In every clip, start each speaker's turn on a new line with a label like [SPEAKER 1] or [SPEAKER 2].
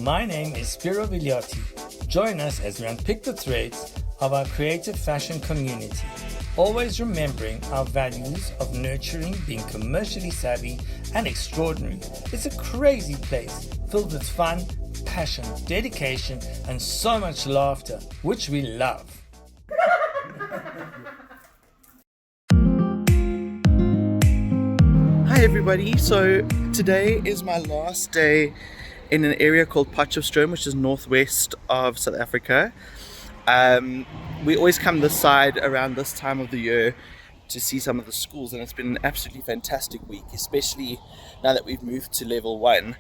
[SPEAKER 1] My name is Spero Villiotti. Join us as we unpick the threads of our creative fashion community, always remembering our values of nurturing, being commercially savvy and extraordinary. It's a crazy place filled with fun, passion, dedication and so much laughter, which we love.
[SPEAKER 2] Hi everybody, so today is my last day in an area called Potchefstroom, which is northwest of South Africa. We always come this side around this time of the year to see some of the schools, and it's been an absolutely fantastic week, especially now that we've moved to level 1.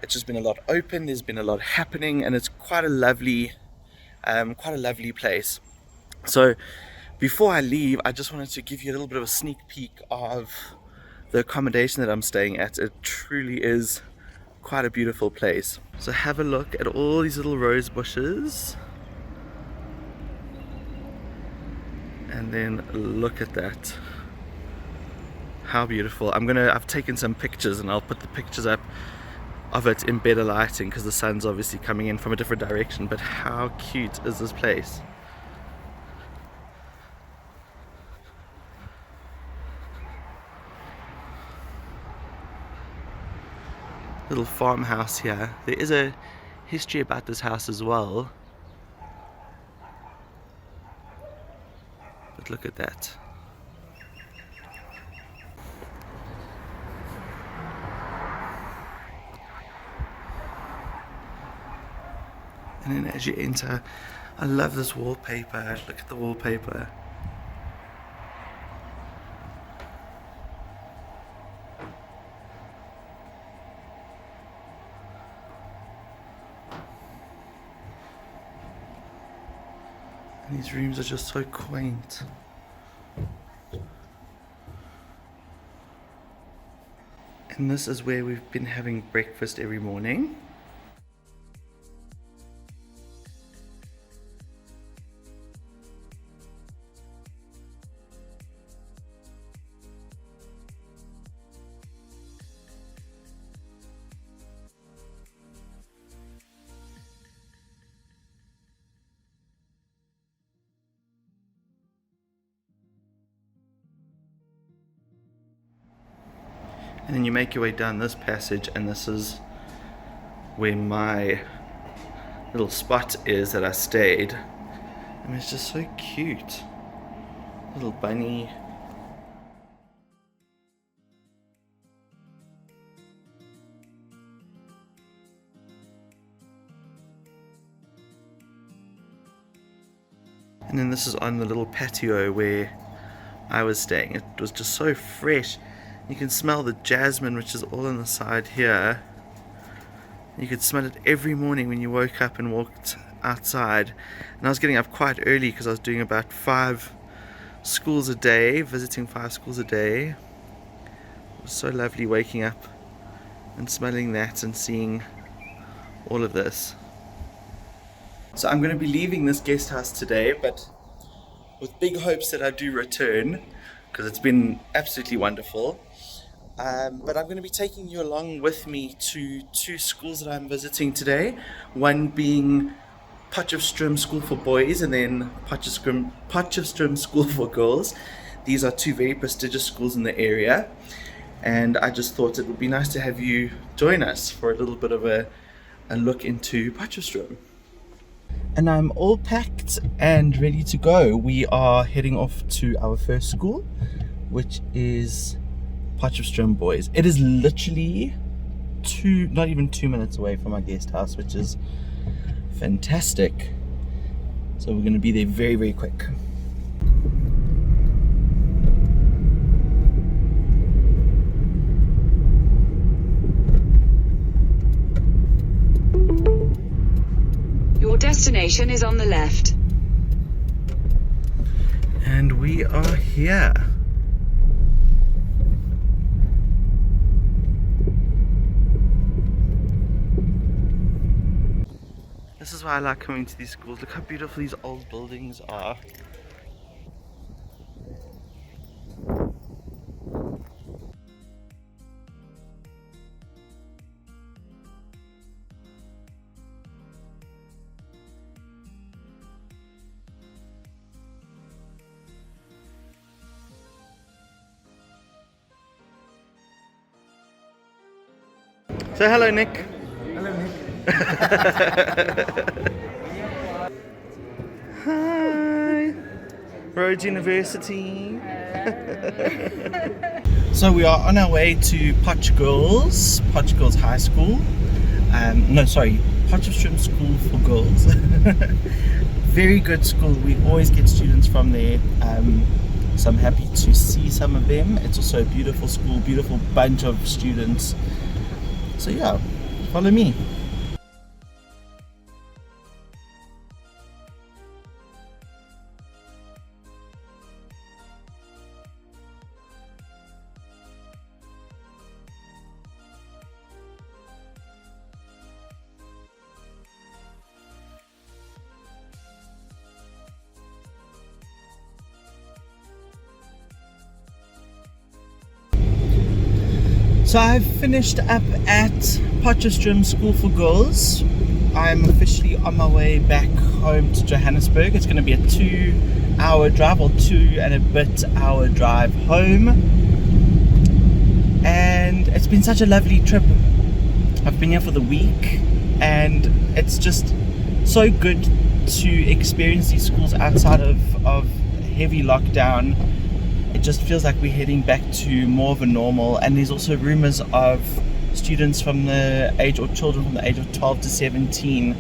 [SPEAKER 2] It's just been a lot open, there's been a lot happening, and it's quite a lovely place. So before I leave, I just wanted to give you a little bit of a sneak peek of the accommodation that I'm staying at. It truly is quite a beautiful place. So have a look at all these little rose bushes, and then look at that. How beautiful. I've taken some pictures and I'll put the pictures up of it in better lighting because the sun's obviously coming in from a different direction. But how cute is this place? Little farmhouse here. There is a history about this house as well. But look at that. And then as you enter, I love this wallpaper. Look at the wallpaper. And these rooms are just so quaint. And this is where we've been having breakfast every morning. And then you make your way down this passage, and this is where my little spot is that I stayed. I mean, it's just so cute. Little bunny. And then this is on the little patio where I was staying. It was just so fresh. You can smell the jasmine, which is all on the side here. You could smell it every morning when you woke up and walked outside. And I was getting up quite early because I was doing about 5 schools a day, visiting 5 schools a day. It was so lovely waking up and smelling that and seeing all of this. So I'm going to be leaving this guest house today, but with big hopes that I do return, because it's been absolutely wonderful. But I'm going to be taking you along with me to 2 schools that I'm visiting today. One being Potchefstroom School for Boys, and then Potchefstroom School for Girls. These are 2 very prestigious schools in the area, and I just thought it would be nice to have you join us for a little bit of a look into Potchefstroom. And I'm all packed and ready to go. We are heading off to our first school, which is Potchefstroom Boys. It is literally not even 2 minutes away from our guest house, which is fantastic. So we're going to be there very, very quick.
[SPEAKER 3] Your destination is on the left.
[SPEAKER 2] And we are here. This is why I like coming to these schools. Look how beautiful these old buildings are. Say hello, Nick.
[SPEAKER 1] Hello, Nick.
[SPEAKER 2] Hi. Rhodes University. So we are on our way to Potch Girls High School. Potchefstroom School for Girls. Very good school. We always get students from there. So I'm happy to see some of them. It's also a beautiful school, beautiful bunch of students. So yeah, follow me. So I've finished up at Potchefstroom School for Girls. I'm officially on my way back home to Johannesburg. It's going to be a 2-hour drive, or 2-and-a-bit-hour drive home. And it's been such a lovely trip. I've been here for the week, and it's just so good to experience these schools outside of heavy lockdown. It just feels like we're heading back to more of a normal, and there's also rumors of students from the age, or children from the age of 12 to 17.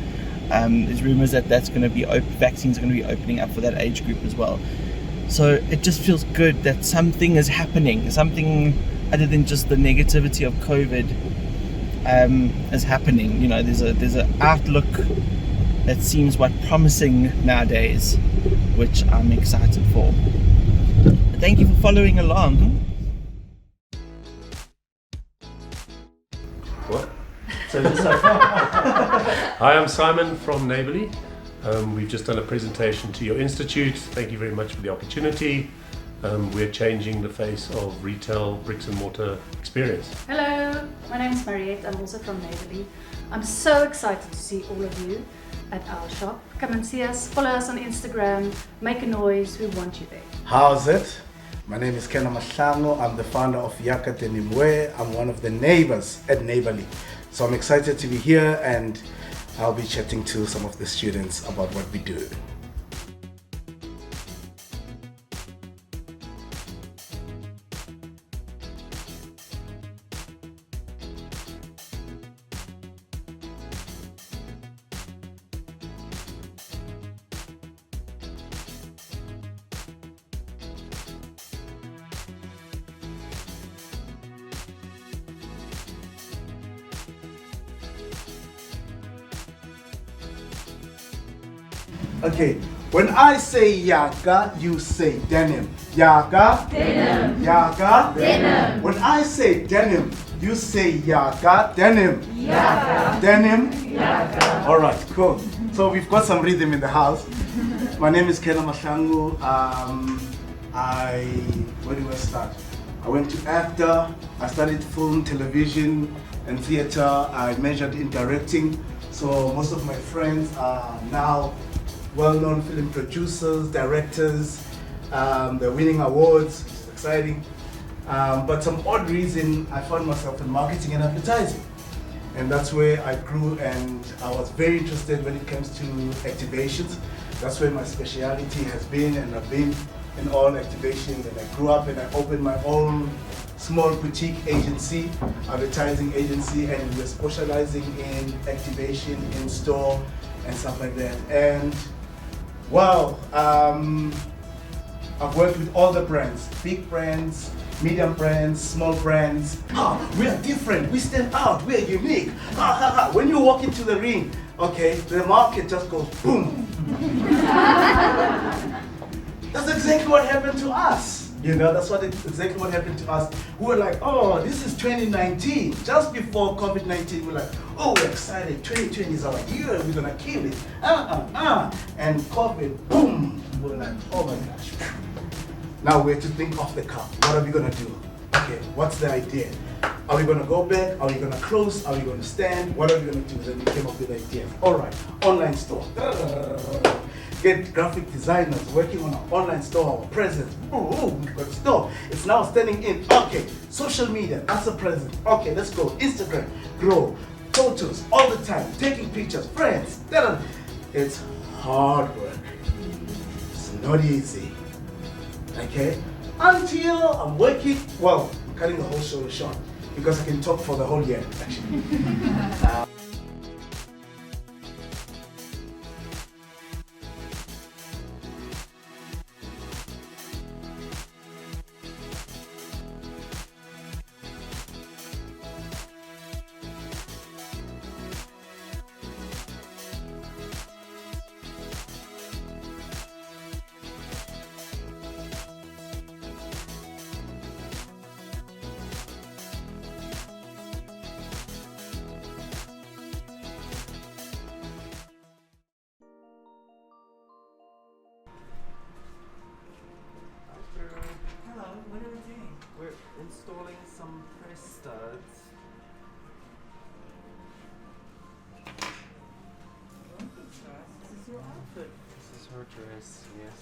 [SPEAKER 2] There's rumors that that's going to be vaccines are going to be opening up for that age group as well. So it just feels good that something is happening, something other than just the negativity of COVID is happening. You know, there's an outlook that seems promising nowadays, which I'm excited for. Thank you for following along.
[SPEAKER 4] What? Hi, I'm Simon from Neyborley. We've just done a presentation to your institute. Thank you very much for the opportunity. We're changing the face of retail bricks and mortar experience.
[SPEAKER 5] Hello, my name is Mariette. I'm also from Neyborley. I'm so excited to see all of you at our shop. Come and see us, follow us on Instagram, make a noise, we want you there.
[SPEAKER 6] How's it? My name is Kenna Mahlango. I'm the founder of Yaka Denim. I'm one of the neighbors at Neyborley. So I'm excited to be here, and I'll be chatting to some of the students about what we do. Okay, when I say Yaka, you say denim. Yaka, denim. Yaka, denim. When I say denim, you say Yaka, denim. Yaka, denim. Yaka. All right, cool. So we've got some rhythm in the house. My name is Kenna Mahlango. Where do I start? I went to AFDA. I studied film, television, and theater. I majored in directing. So most of my friends are now well-known film producers, directors. They're winning awards, which is exciting. But some odd reason, I found myself in marketing and advertising. And that's where I grew, and I was very interested when it comes to activations. That's where my speciality has been, and I've been in all activations. And I grew up and I opened my own small boutique agency, advertising agency, and we're specializing in activation, in-store, and stuff like that. And wow, I've worked with all the brands, big brands, medium brands, small brands. We are different, we stand out, we are unique. When you walk into the ring, okay, the market just goes boom. That's exactly what happened to us. You know, that's exactly what happened to us. We were like, oh, this is 2019. Just before COVID-19, we're like, oh, we're excited. 2020 is our year. We're gonna kill it. And COVID, boom. We're like, oh my gosh. Now we have to think off the cuff. What are we gonna do? Okay, what's the idea? Are we gonna go back? Are we gonna close? Are we gonna stand? What are we gonna do? Then we came up with the idea. All right, online store. get graphic designers working on an online store, presence. We've got store. It's now standing in. Okay, social media, that's a present. Okay, let's go. Instagram, grow. Photos all the time, taking pictures, friends. It's hard work. It's not easy. Okay? Until I'm working, well, I'm cutting the whole show short because I can talk for the whole year, actually.
[SPEAKER 7] Hello, what are we doing? We're installing some press studs. This is your outfit. This is her dress, yes.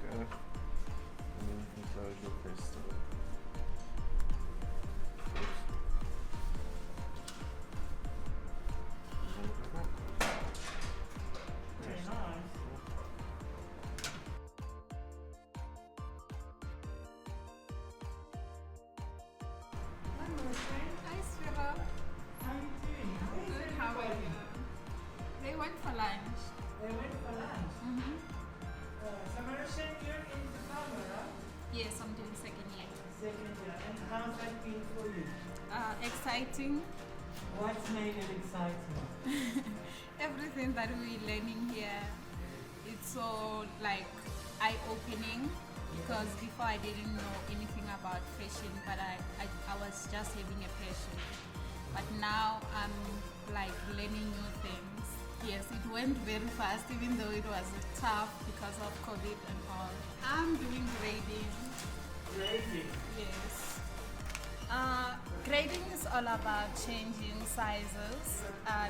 [SPEAKER 7] Go. And then you can close your press stud. Very nice.
[SPEAKER 8] Hi, Spero.
[SPEAKER 7] How are you doing?
[SPEAKER 8] Good, how are you? They went for lunch.
[SPEAKER 7] They went for lunch. So Marissa, you're in the camera,
[SPEAKER 8] Yes, I'm doing second year.
[SPEAKER 7] second year. And how's that been for you?
[SPEAKER 8] Exciting.
[SPEAKER 7] What's made it exciting?
[SPEAKER 8] Everything that we're learning here, it's so like eye-opening because before I didn't know anything about fashion, but I was just having a passion. But now I'm like learning new things. Yes, it went very fast even though it was tough because of COVID and all. I'm doing grading.
[SPEAKER 7] Grading.
[SPEAKER 8] Yes. Grading is all about changing sizes.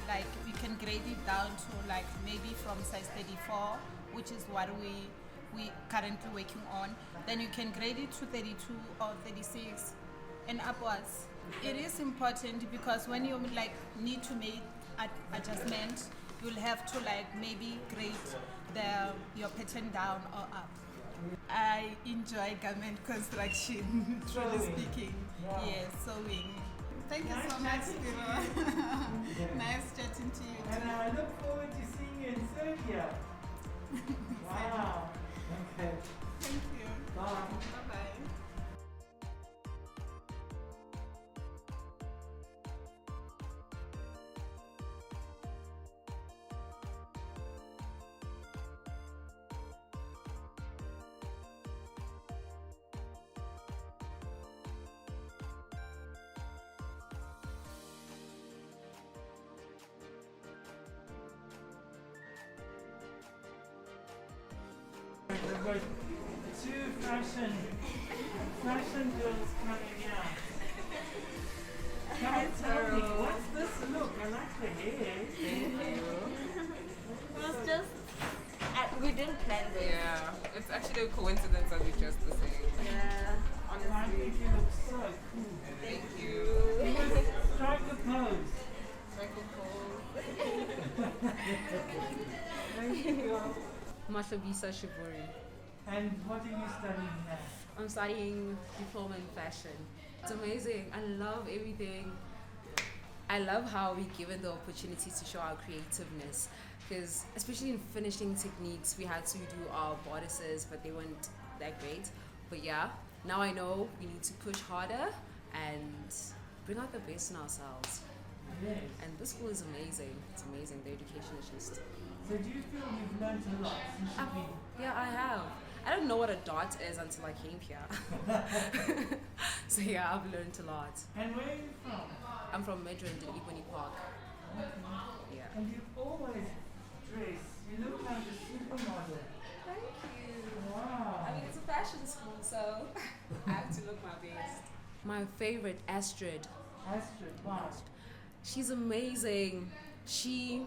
[SPEAKER 8] Like we can grade it down to like maybe from size 34, which is what we currently working on. Then you can grade it to 32 or 36 and upwards. It is important because when you like need to make adjustment, you'll have to like maybe grade your pattern down or up. I enjoy garment construction, truly speaking.
[SPEAKER 7] Wow.
[SPEAKER 8] Yes, sewing. Thank you
[SPEAKER 7] Nice
[SPEAKER 8] so much,
[SPEAKER 7] chatting to
[SPEAKER 8] Spero. Nice chatting to you
[SPEAKER 7] And
[SPEAKER 8] too.
[SPEAKER 7] I look forward to seeing you in third year. Wow. Okay.
[SPEAKER 8] Thank you.
[SPEAKER 7] Bye.
[SPEAKER 8] Bye-bye.
[SPEAKER 7] We've got two fashion girls coming out. Come and tell me, what's this look? I like the hair.
[SPEAKER 9] It was just, we didn't plan this.
[SPEAKER 10] Yeah, it's actually a coincidence that we're just the same.
[SPEAKER 9] Yeah,
[SPEAKER 7] I
[SPEAKER 9] honestly.
[SPEAKER 7] think you look so cool.
[SPEAKER 10] Thank you.
[SPEAKER 7] Strike a pose.
[SPEAKER 10] Michael Cole.
[SPEAKER 7] Thank you.
[SPEAKER 11] Mashabisa Shiburi.
[SPEAKER 7] And what are you studying now?
[SPEAKER 11] I'm studying diploma in fashion. It's amazing. I love everything. I love how we're given the opportunity to show our creativeness because especially in finishing techniques, we had to do our bodices, but they weren't that great. But yeah, now I know we need to push harder and bring out the best in ourselves.
[SPEAKER 7] Yes.
[SPEAKER 11] And this school is amazing. It's amazing. The education is just...
[SPEAKER 7] So do you feel you've learned a lot since you've been?
[SPEAKER 11] Yeah, I have. I didn't know what a dot is until I came here. So yeah, I've learned a lot.
[SPEAKER 7] And where are you from?
[SPEAKER 11] I'm from Midrand in Ebony Park. Yeah.
[SPEAKER 7] And you always dress. You look like a supermodel.
[SPEAKER 11] Thank you. fashion school, so I have to look my best. My favorite, Astrid.
[SPEAKER 7] Astrid, wow.
[SPEAKER 11] She's amazing. She's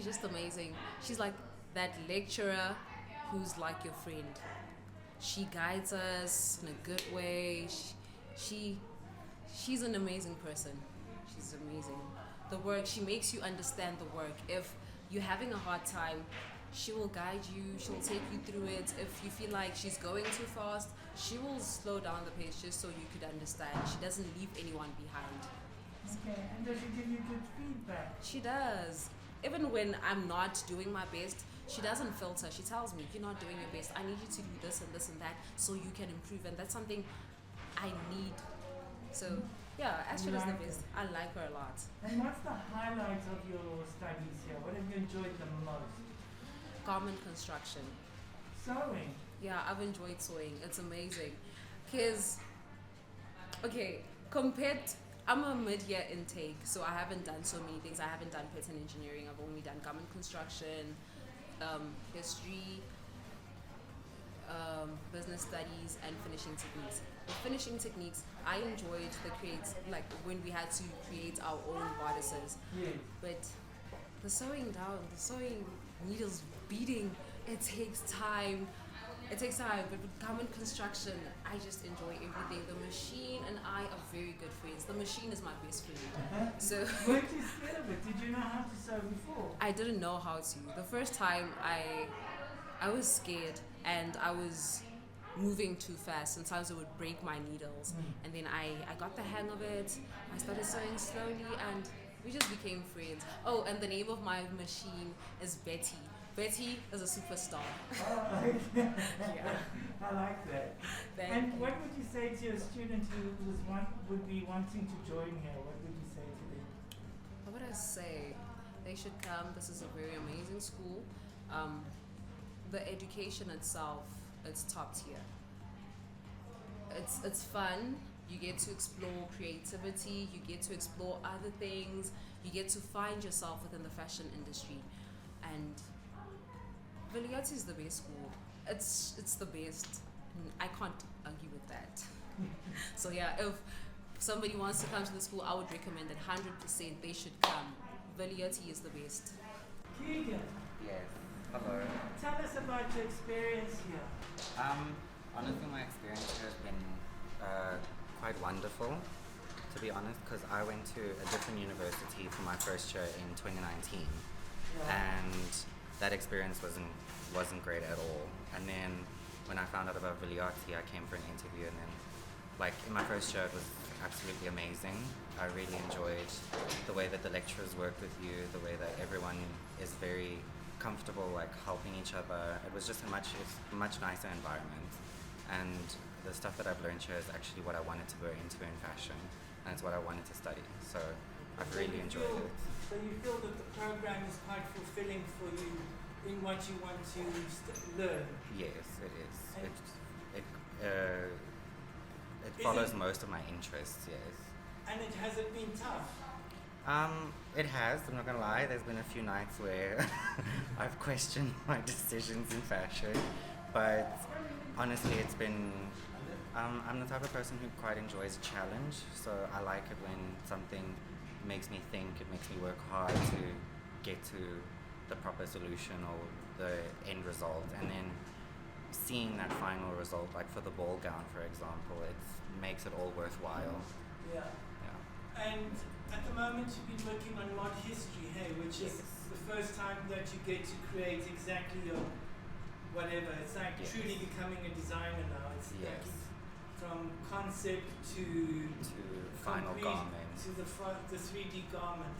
[SPEAKER 11] just amazing. She's like that lecturer who's like your friend. She guides us in a good way. She's an amazing person. She's amazing. The work, she makes you understand the work. If you're having a hard time, she will guide you, she'll take you through it. If you feel like she's going too fast, she will slow down the pace just so you could understand. She doesn't leave anyone behind.
[SPEAKER 7] Okay, and does she give you good feedback?
[SPEAKER 11] She does. Even when I'm not doing my best, she doesn't filter. She tells me, you're not doing your best. I need you to do this and this and that so you can improve. And that's something I need. So, yeah, Astrid is the best. I like her a lot.
[SPEAKER 7] And what's the highlight of your studies here? What have you enjoyed the most?
[SPEAKER 11] Garment construction.
[SPEAKER 7] Sewing?
[SPEAKER 11] Yeah, I've enjoyed sewing. It's amazing. Because, okay, I'm a mid-year intake, so I haven't done so many things. I haven't done pattern engineering. I've only done garment construction, history, business studies, and finishing techniques. With finishing techniques, I enjoyed like when we had to create our own bodices.
[SPEAKER 7] Yes.
[SPEAKER 11] But the sewing needles beating, it takes time. It takes time, but with garment construction, I just enjoy everything. The machine and I are very good friends. The machine is my best friend. So
[SPEAKER 7] weren't you scared of it? Did you know how to sew before?
[SPEAKER 11] I didn't know how to. The first time I was scared and I was moving too fast. Sometimes it would break my needles. And then I got the hang of it. I started sewing slowly and we just became friends. Oh, and the name of my machine is Betty. Betty is a superstar.
[SPEAKER 7] Oh,
[SPEAKER 11] yeah.
[SPEAKER 7] I like that.
[SPEAKER 11] Thank you.
[SPEAKER 7] What would you say to a student who would be wanting to join here? What would you say to them?
[SPEAKER 11] What would I say? They should come. This is a very amazing school. The education itself, it's top tier. It's fun. You get to explore creativity. You get to explore other things. You get to find yourself within the fashion industry. And Villiotti is the best school. It's the best. I can't argue with that. So yeah, if somebody wants to come to the school, I would recommend it 100%. They should come. Villiotti is the best.
[SPEAKER 7] Keegan.
[SPEAKER 12] Yes. Hello.
[SPEAKER 7] Tell us about your experience here.
[SPEAKER 12] Honestly, my experience here has been quite wonderful, to be honest, because I went to a different university for my first year in 2019, and that experience wasn't great at all. And then when I found out about Villioti, I came for an interview, and then like in my first year it was absolutely amazing. I really enjoyed the way that the lecturers work with you, the way that everyone is very comfortable, like helping each other. It was just it's a much nicer environment, and the stuff that I've learned here is actually what I wanted to go into in fashion, and it's what I wanted to study. So I've really enjoyed it.
[SPEAKER 7] So you feel that the program is quite fulfilling for you in what you want to learn?
[SPEAKER 12] Yes, it is. It follows most of my interests, yes.
[SPEAKER 7] And has it been tough?
[SPEAKER 12] It has, I'm not gonna lie. There's been a few nights where I've questioned my decisions in fashion, but honestly it's been, I'm the type of person who quite enjoys a challenge, so I like it when something makes me think, it makes me work hard to get to the proper solution or the end result, and then seeing that final result, like for the ball gown for example, it makes it all worthwhile.
[SPEAKER 7] Yeah. And at the moment you've been working on mod history, hey, which is the first time that you get to create exactly your whatever. It's like truly becoming a designer now. It's like from concept to
[SPEAKER 12] final garment,
[SPEAKER 7] to the 3D garment.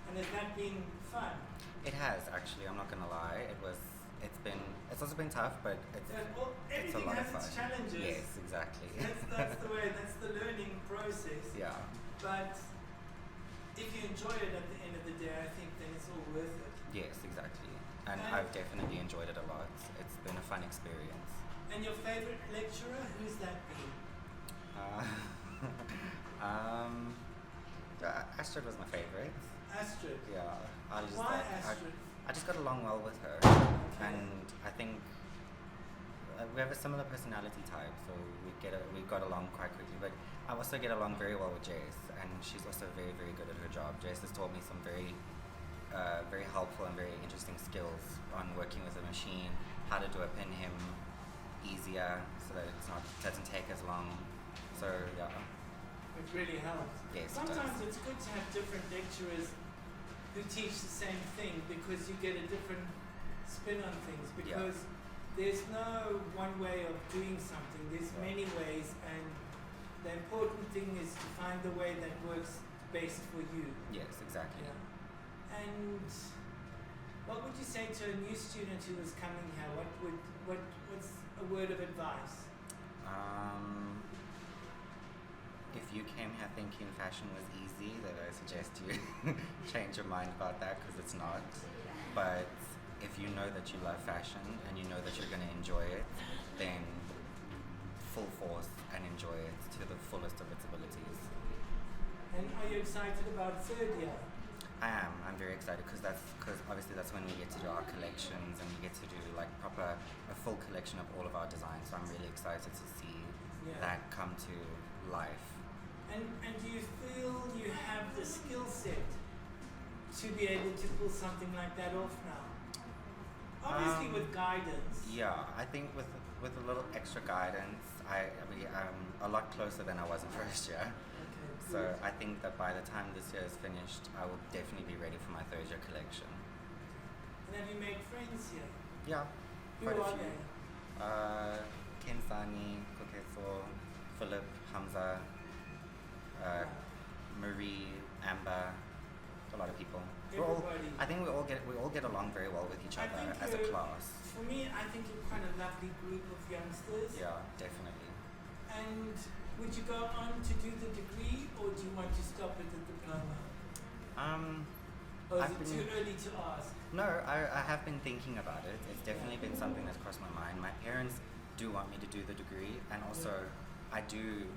[SPEAKER 7] And has that been fun?
[SPEAKER 12] It has actually. I'm not gonna lie. It's also been tough, but it's a lot of fun.
[SPEAKER 7] Everything has its challenges.
[SPEAKER 12] Yes, exactly.
[SPEAKER 7] That's the way. That's the learning process.
[SPEAKER 12] Yeah.
[SPEAKER 7] But if you enjoy it at the end of the day, I think then it's all worth it.
[SPEAKER 12] Yes, exactly. And I've definitely enjoyed it a lot. It's been a fun experience.
[SPEAKER 7] And your favorite lecturer? Who's that been?
[SPEAKER 12] Astrid was my favorite.
[SPEAKER 7] Astrid?
[SPEAKER 12] Yeah.
[SPEAKER 7] Why Astrid?
[SPEAKER 12] I just got along well with her. And I think we have a similar personality type, so we got along quite quickly. But I also get along very well with Jess, and she's also very, very good at her job. Jess has taught me some very helpful and very interesting skills on working with a machine, how to do a pin hem easier so that doesn't take as long. So yeah.
[SPEAKER 7] It really helps.
[SPEAKER 12] Yes,
[SPEAKER 7] sometimes it's good to have different lecturers who teach the same thing because you get a different spin on things, because there's no one way of doing something, there's many ways, and the important thing is to find the way that works best for you.
[SPEAKER 12] Yes, exactly.
[SPEAKER 7] And what would you say to a new student who was coming here? What's a word of advice?
[SPEAKER 12] If you came here thinking fashion was easy, then I suggest you change your mind about that, because it's not. But if you know that you love fashion and you know that you're going to enjoy it, then full force and enjoy it to the fullest of its abilities.
[SPEAKER 7] And are you excited about third year?
[SPEAKER 12] I am. I'm very excited because obviously that's when we get to do our collections and we get to do like a full collection of all of our designs. So I'm really excited to see that come to life.
[SPEAKER 7] And do you feel you have the skill set to be able to pull something like that off now? Obviously with guidance.
[SPEAKER 12] Yeah, I think with a little extra guidance, I'm a lot closer than I was in first year.
[SPEAKER 7] Okay,
[SPEAKER 12] so I think that by the time this year is finished, I will definitely be ready for my third year collection.
[SPEAKER 7] And have you made friends here?
[SPEAKER 12] Yeah,
[SPEAKER 7] Who
[SPEAKER 12] quite a
[SPEAKER 7] are
[SPEAKER 12] few.
[SPEAKER 7] they?
[SPEAKER 12] Ken Sani, Kokeso, Philip, Hamza, Marie, Amber, a lot of people. I think we all get along very well with each other as a class.
[SPEAKER 7] For me, I think you're quite a lovely group of youngsters.
[SPEAKER 12] Yeah, definitely.
[SPEAKER 7] And would you go on to do the degree, or do you want to stop at the diploma? Or is it too early to ask?
[SPEAKER 12] No, I have been thinking about it. It's definitely been something that's crossed my mind. My parents do want me to do the degree, and also I do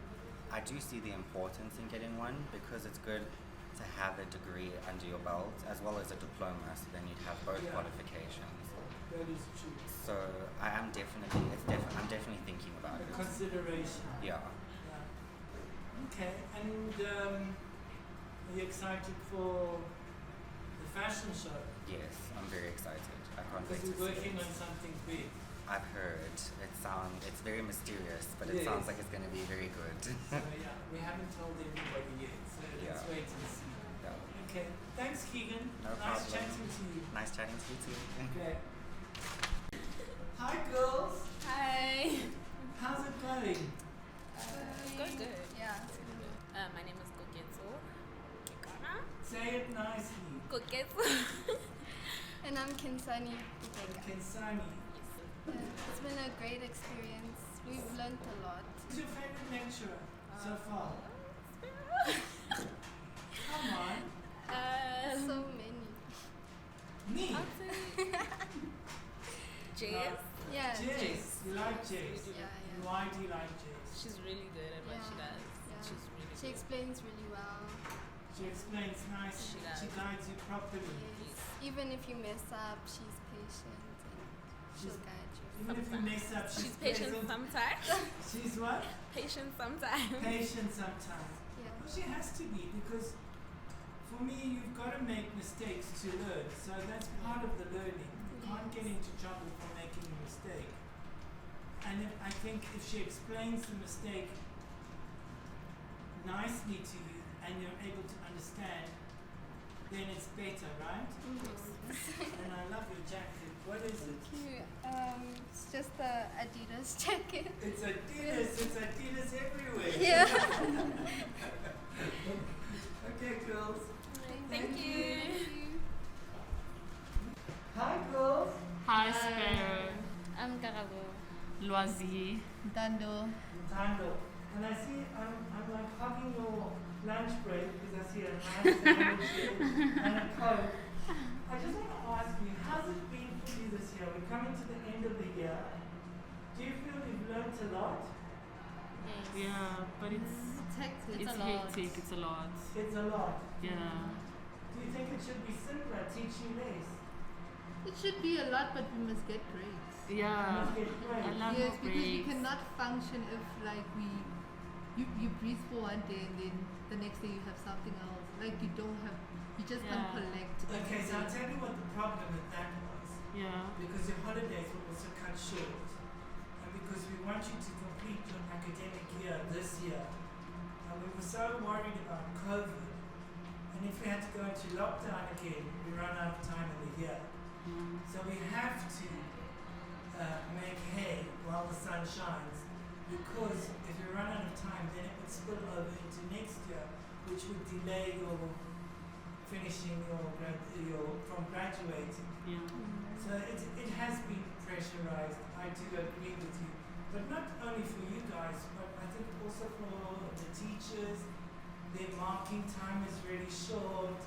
[SPEAKER 12] see the importance in getting one, because it's good to have a degree under your belt as well as a diploma, so then you'd have both qualifications.
[SPEAKER 7] That is true.
[SPEAKER 12] So I'm definitely thinking about it.
[SPEAKER 7] Consideration.
[SPEAKER 12] Yeah.
[SPEAKER 7] Okay, and are you excited for the fashion show?
[SPEAKER 12] Yes, I'm very excited. I can't wait to
[SPEAKER 7] Because
[SPEAKER 12] see
[SPEAKER 7] you're working
[SPEAKER 12] it.
[SPEAKER 7] on something big.
[SPEAKER 12] I've heard. It's very mysterious, but it sounds like it's going to be very good.
[SPEAKER 7] So yeah, we haven't told anybody yet, so let's wait and see.
[SPEAKER 12] Yeah.
[SPEAKER 7] Okay, thanks Keegan.
[SPEAKER 12] No
[SPEAKER 7] nice
[SPEAKER 12] problem.
[SPEAKER 7] chatting to you.
[SPEAKER 12] Nice chatting to you too.
[SPEAKER 7] Okay. Hi girls.
[SPEAKER 13] Hi.
[SPEAKER 7] How's it going?
[SPEAKER 13] It's good. Yeah. My name is Koketso.
[SPEAKER 7] Say it nicely.
[SPEAKER 13] Koketso.
[SPEAKER 14] And I'm Kinsani.
[SPEAKER 7] Kinsani.
[SPEAKER 14] It's been a great experience. We've learned a lot.
[SPEAKER 7] Who's your favorite lecturer so far? Come on.
[SPEAKER 14] So many.
[SPEAKER 7] Me?
[SPEAKER 13] Jess?
[SPEAKER 14] Yeah.
[SPEAKER 7] Jess. You like Jess?
[SPEAKER 14] Yeah.
[SPEAKER 7] Why do you like Jess?
[SPEAKER 13] She's really good at what she does.
[SPEAKER 14] Yeah.
[SPEAKER 13] She's really
[SPEAKER 14] She explains really well.
[SPEAKER 7] She explains nicely. She guides you properly.
[SPEAKER 14] Yes. Even if you mess up, she's patient and she'll guide you.
[SPEAKER 7] Even if you mess up, she's
[SPEAKER 13] patient
[SPEAKER 7] present.
[SPEAKER 13] sometimes.
[SPEAKER 7] She's what?
[SPEAKER 13] Patient sometimes.
[SPEAKER 7] Patient sometimes.
[SPEAKER 14] Yeah.
[SPEAKER 7] Well, she has to be, because for me, you've got to make mistakes to learn. So that's part of the learning. You can't get into trouble for making a mistake. And I think if she explains the mistake nicely to you and you're able to understand, then it's better, right? And I love your jacket. What is it?
[SPEAKER 14] It's just a Adidas jacket.
[SPEAKER 7] It's Adidas. It's Adidas everywhere.
[SPEAKER 14] Yeah.
[SPEAKER 7] Okay, girls.
[SPEAKER 13] Thank you.
[SPEAKER 7] Hi, girls.
[SPEAKER 15] Hi, Spero.
[SPEAKER 14] I'm Karabo.
[SPEAKER 15] Loisy.
[SPEAKER 14] Dando.
[SPEAKER 7] Tando. And I see I'm like hugging your lunch break because I see a nice sandwich here and a Coke. I just want to ask you, how's it been for you this year? We're coming to the end of the year. Do you feel you've learned a lot?
[SPEAKER 14] Yes.
[SPEAKER 15] Yeah, but it's
[SPEAKER 14] hectic.
[SPEAKER 15] It's hectic. It's a lot.
[SPEAKER 7] It's a lot.
[SPEAKER 15] Yeah.
[SPEAKER 7] Do you think it should be simpler, teaching less?
[SPEAKER 16] It should be a lot, but we must get grades.
[SPEAKER 15] Yeah. I love
[SPEAKER 16] Yes, because we
[SPEAKER 15] breaks.
[SPEAKER 16] cannot function if like you breathe for one day and then the next day you have something else. Like you don't have, you just can't collect.
[SPEAKER 7] Okay, so I'll tell you what the problem with that was.
[SPEAKER 15] Yeah.
[SPEAKER 7] Because your holidays were also cut short. And because we want you to complete your academic year this year. And we were so worried about COVID. And if we had to go into lockdown again, we run out of time in the year. So we have to make hay while the sun shines. Because if we run out of time, then it would spill over into next year, which would delay your finishing from graduating.
[SPEAKER 15] Yeah.
[SPEAKER 7] So it has been pressurized. I do agree with you, but not only for you guys, but I think also for the teachers. Their marking time is really short.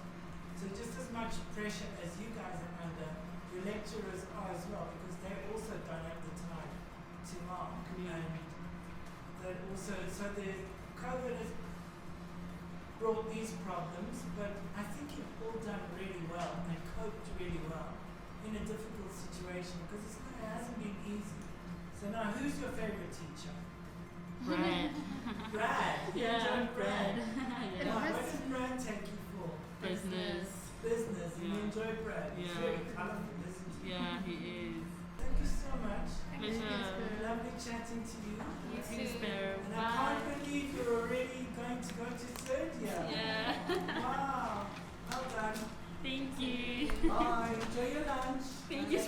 [SPEAKER 7] So just as much pressure as you guys are under, your lecturers are as well, because they also don't have the time to mark. And that also, so the COVID has brought these problems, but I think you've all done really well and coped really well in a difficult situation, because it hasn't been easy. So now, who's your favorite teacher?
[SPEAKER 15] Brad.
[SPEAKER 7] Brad. You
[SPEAKER 15] Yeah,
[SPEAKER 7] enjoyed Brad.
[SPEAKER 15] Yeah.
[SPEAKER 7] Why? What does Brad take you for?
[SPEAKER 15] Business.
[SPEAKER 7] Business. And you
[SPEAKER 15] Yeah.
[SPEAKER 7] enjoy Brad. He's
[SPEAKER 15] Yeah.
[SPEAKER 7] very colourful, isn't he?
[SPEAKER 15] Yeah, he is.
[SPEAKER 7] Thank you so much.
[SPEAKER 15] Pleasure.
[SPEAKER 7] Lovely chatting to you.
[SPEAKER 15] You too, Spero.
[SPEAKER 7] And I
[SPEAKER 15] Bye.
[SPEAKER 7] can't believe you're already going to go to third year.
[SPEAKER 15] Yeah.
[SPEAKER 7] Wow. Well done.
[SPEAKER 15] Thank you.
[SPEAKER 7] Bye. Enjoy your lunch.
[SPEAKER 15] Thank you,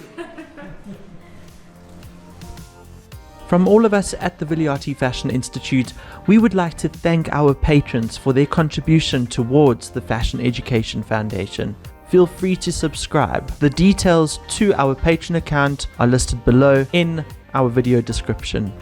[SPEAKER 2] From all of us at the Villioti Fashion Institute, we would like to thank our patrons for their contribution towards the Fashion Education Foundation. Feel free to subscribe. The details to our Patreon account are listed below in our video description.